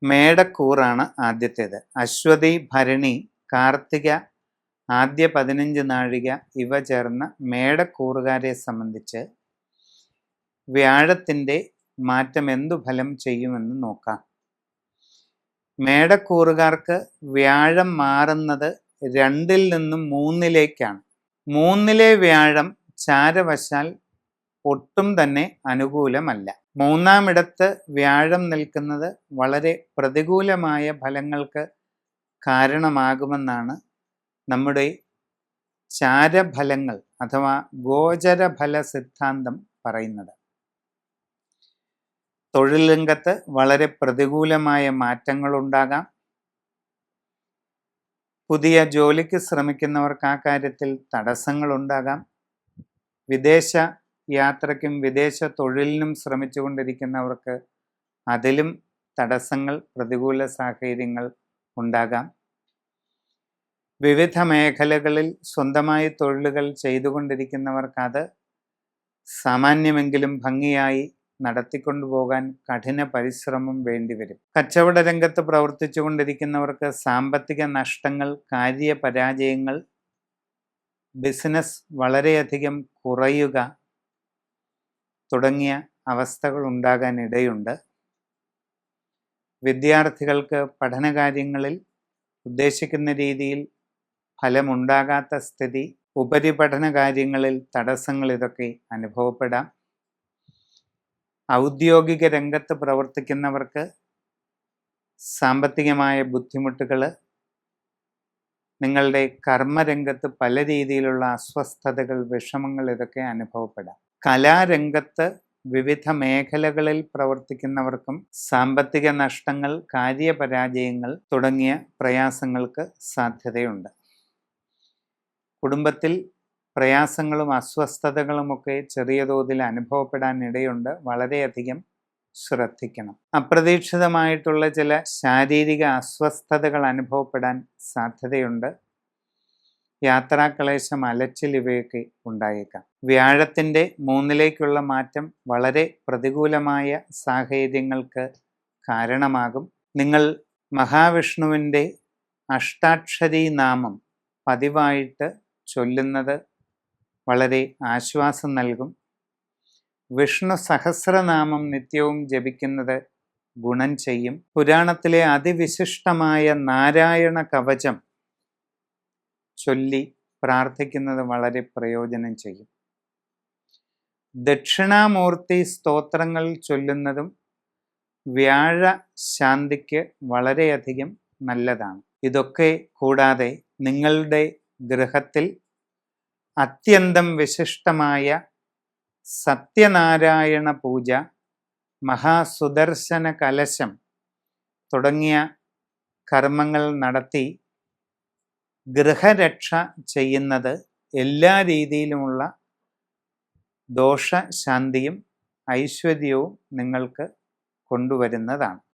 മേടക്കൂറാണ് ആദ്യത്തേത്. അശ്വതി, ഭരണി, കാർത്തിക ആദ്യ 15 നാഴിക ഇവ ചേർന്ന മേടക്കൂറുകാരെ സംബന്ധിച്ച് വ്യാഴത്തിൻ്റെ മാറ്റം എന്തു ഫലം ചെയ്യുമെന്ന് നോക്കാം. മേടക്കൂറുകാർക്ക് വ്യാഴം മാറുന്നത് 2-ൽ നിന്നും 3-ലേക്കാണ്. 3-ലെ വ്യാഴം ചാരവശാൽ ഒട്ടും തന്നെ അനുകൂലമല്ല. 3-ാമിടത്ത് വ്യാഴം നിൽക്കുന്നത് വളരെ പ്രതികൂലമായ ഫലങ്ങൾക്ക് കാരണമാകുമെന്നാണ് നമ്മുടെ ചാരഫലങ്ങൾ അഥവാ ഗോചരഫല സിദ്ധാന്തം പറയുന്നത്. തൊഴിൽ രംഗത്ത് വളരെ പ്രതികൂലമായ മാറ്റങ്ങളുണ്ടാകാം. പുതിയ ജോലിക്ക് ശ്രമിക്കുന്നവർക്ക് ആ കാര്യത്തിൽ തടസ്സങ്ങളുണ്ടാകാം. വിദേശ യാത്രയ്ക്കും വിദേശ തൊഴിലിനും ശ്രമിച്ചുകൊണ്ടിരിക്കുന്നവർക്ക് അതിലും തടസ്സങ്ങൾ, പ്രതികൂല സാഹചര്യങ്ങൾ ഉണ്ടാകാം. വിവിധ മേഖലകളിൽ സ്വന്തമായി തൊഴിലുകൾ ചെയ്തുകൊണ്ടിരിക്കുന്നവർക്ക് അത് സാമാന്യമെങ്കിലും ഭംഗിയായി നടത്തിക്കൊണ്ടുപോകാൻ കഠിന പരിശ്രമം വേണ്ടിവരും. കച്ചവട രംഗത്ത് പ്രവർത്തിച്ചു കൊണ്ടിരിക്കുന്നവർക്ക് സാമ്പത്തിക നഷ്ടങ്ങൾ, കാര്യപരാജയങ്ങൾ, ബിസിനസ് വളരെയധികം കുറയുക തുടങ്ങിയ അവസ്ഥകൾ ഉണ്ടാകാൻ ഇടയുണ്ട്. വിദ്യാർത്ഥികൾക്ക് പഠനകാര്യങ്ങളിൽ ഉദ്ദേശിക്കുന്ന രീതിയിൽ ഫലമുണ്ടാകാത്ത സ്ഥിതി, ഉപരിപഠന കാര്യങ്ങളിൽ തടസ്സങ്ങൾ ഇതൊക്കെ അനുഭവപ്പെടാം. ഔദ്യോഗിക രംഗത്ത് പ്രവർത്തിക്കുന്നവർക്ക് സാമ്പത്തികമായ ബുദ്ധിമുട്ടുകൾ, നിങ്ങളുടെ കർമ്മരംഗത്ത് പല രീതിയിലുള്ള അസ്വസ്ഥതകൾ, വിഷമങ്ങൾ ഇതൊക്കെ അനുഭവപ്പെടാം. കലാരംഗത്ത് വിവിധ മേഖലകളിൽ പ്രവർത്തിക്കുന്നവർക്കും സാമ്പത്തിക നഷ്ടങ്ങൾ, കാര്യപരാജയങ്ങൾ തുടങ്ങിയ പ്രയാസങ്ങൾക്ക് സാധ്യതയുണ്ട്. കുടുംബത്തിൽ പ്രയാസങ്ങളും അസ്വസ്ഥതകളുമൊക്കെ ചെറിയ തോതിൽ അനുഭവപ്പെടാൻ ഇടയുണ്ട്. വളരെയധികം ശ്രദ്ധിക്കണം. അപ്രതീക്ഷിതമായിട്ടുള്ള ചില ശാരീരിക അസ്വസ്ഥതകൾ അനുഭവപ്പെടാൻ സാധ്യതയുണ്ട്. യാത്രാക്ലേശം, അലച്ചിൽ ഇവയൊക്കെ ഉണ്ടായേക്കാം. വ്യാഴത്തിൻ്റെ 3-ലേക്കുള്ള മാറ്റം വളരെ പ്രതികൂലമായ സാഹചര്യങ്ങൾക്ക് കാരണമാകും. നിങ്ങൾ മഹാവിഷ്ണുവിൻ്റെ അഷ്ടാക്ഷരി നാമം പതിവായിട്ട് ചൊല്ലുന്നത് വളരെ ആശ്വാസം നൽകും. വിഷ്ണു സഹസ്രനാമം നിത്യവും ജപിക്കുന്നത് ഗുണം ചെയ്യും. പുരാണത്തിലെ അതിവിശിഷ്ടമായ നാരായണ കവചം ചൊല്ലി പ്രാർത്ഥിക്കുന്നത് വളരെ പ്രയോജനം ചെയ്യും. ദക്ഷിണാമൂർത്തി സ്തോത്രങ്ങൾ ചൊല്ലുന്നതും വ്യാഴ ശാന്തിക്ക് വളരെയധികം നല്ലതാണ്. ഇതൊക്കെ കൂടാതെ നിങ്ങളുടെ ഗൃഹത്തിൽ അത്യന്തം വിശിഷ്ടമായ സത്യനാരായണ പൂജ, മഹാസുദർശന കലശം തുടങ്ങിയ കർമ്മങ്ങൾ നടത്തി ഗൃഹരക്ഷ ചെയ്യുന്നത് എല്ലാ രീതിയിലുമുള്ള ദോഷശാന്തിയും ഐശ്വര്യവും നിങ്ങൾക്ക് കൊണ്ടുവരുന്നതാണ്.